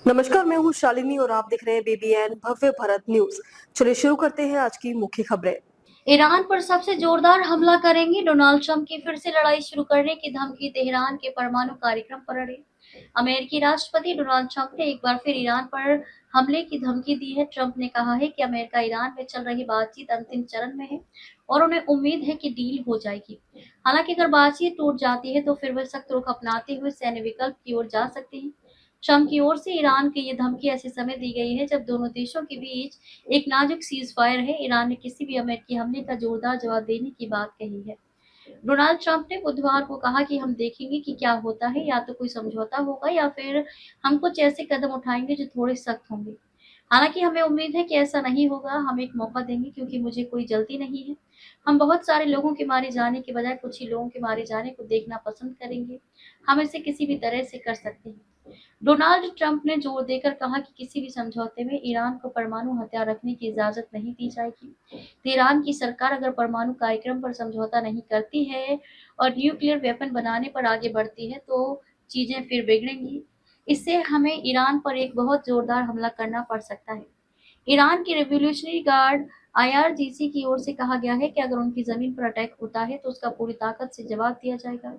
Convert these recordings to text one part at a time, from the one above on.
नमस्कार, मैं हूँ शालिनी और आप देख रहे हैं बीबीएन भव्य भारत न्यूज। चलिए शुरू करते हैं आज की मुख्य खबरें। ईरान पर सबसे जोरदार हमला करेंगे, डोनाल्ड ट्रंप की फिर से लड़ाई शुरू करने की धमकी, तेहरान के परमाणु कार्यक्रम पर अड़े। अमेरिकी राष्ट्रपति डोनाल्ड ट्रंप ने एक बार फिर ईरान पर हमले की धमकी दी है। ट्रंप ने कहा है कि अमेरिका ईरान में चल रही बातचीत अंतिम चरण में है और उन्हें उम्मीद है कि डील हो जाएगी। हालांकि अगर बातचीत टूट जाती है तो फिर वे सख्त रुख अपनाते हुए सैन्य विकल्प की ओर जा सकते हैं। ट्रंप की ओर से ईरान की ये धमकी ऐसे समय दी गई है जब दोनों देशों के बीच एक नाजुक सीज फायर है। ईरान ने किसी भी अमेरिकी हमले का जोरदार जवाब देने की बात कही है। डोनाल्ड ट्रंप ने बुधवार को कहा कि हम देखेंगे कि क्या होता है, या तो कोई समझौता होगा या फिर हम कुछ ऐसे कदम उठाएंगे जो थोड़े सख्त होंगे। हालांकि हमें उम्मीद है कि ऐसा नहीं होगा। हम एक मौका देंगे क्योंकि मुझे कोई जल्दी नहीं है। हम बहुत सारे लोगों के मारे जाने के बजाय कुछ ही लोगों के मारे जाने को देखना पसंद करेंगे। हम इसे किसी भी तरह से कर सकते हैं। डोनाल्ड ट्रंप ने जोर देकर कहा कि किसी भी समझौते में ईरान को परमाणु हथियार रखने की इजाजत नहीं दी जाएगी। तेहरान की सरकार अगर परमाणु कार्यक्रम पर समझौता नहीं करती है और न्यूक्लियर वेपन बनाने पर आगे बढ़ती है तो चीजें फिर बिगड़ेंगी। इससे हमें ईरान पर एक बहुत जोरदार हमला करना पड़ सकता है। ईरान की रिवॉल्यूशनरी गार्ड आईआरजीसी की ओर से कहा गया है कि अगर उनकी जमीन पर अटैक होता है तो उसका पूरी ताकत से जवाब दिया जाएगा।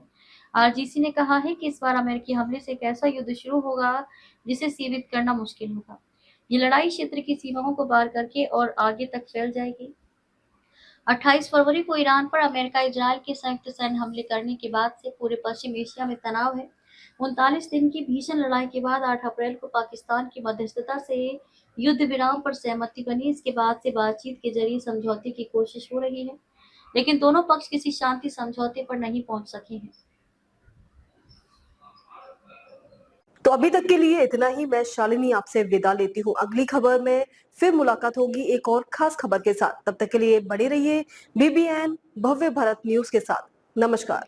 आरजीसी ने कहा है कि इस बार अमेरिकी हमले से एक ऐसा युद्ध शुरू होगा जिसे सीमित करना मुश्किल होगा। ये लड़ाई क्षेत्र की सीमाओं को पार करके और आगे तक फैल जाएगी। 28 फरवरी को ईरान पर अमेरिका इजरायल के संयुक्त सैन्य हमले करने के बाद से पूरे पश्चिम एशिया में तनाव है। 39 दिन की भीषण लड़ाई के बाद 8 अप्रैल को पाकिस्तान की मध्यस्थता से युद्ध विराम पर सहमति बनी। इसके बाद से बातचीत के जरिए समझौते की कोशिश हो रही है, लेकिन दोनों पक्ष किसी शांति समझौते पर नहीं पहुंच सके हैं। तो अभी तक के लिए इतना ही। मैं शालिनी आपसे विदा लेती हूँ। अगली खबर में फिर मुलाकात होगी एक और खास खबर के साथ। तब तक के लिए बने रहिए बीबीएन भव्य भारत न्यूज के साथ। नमस्कार।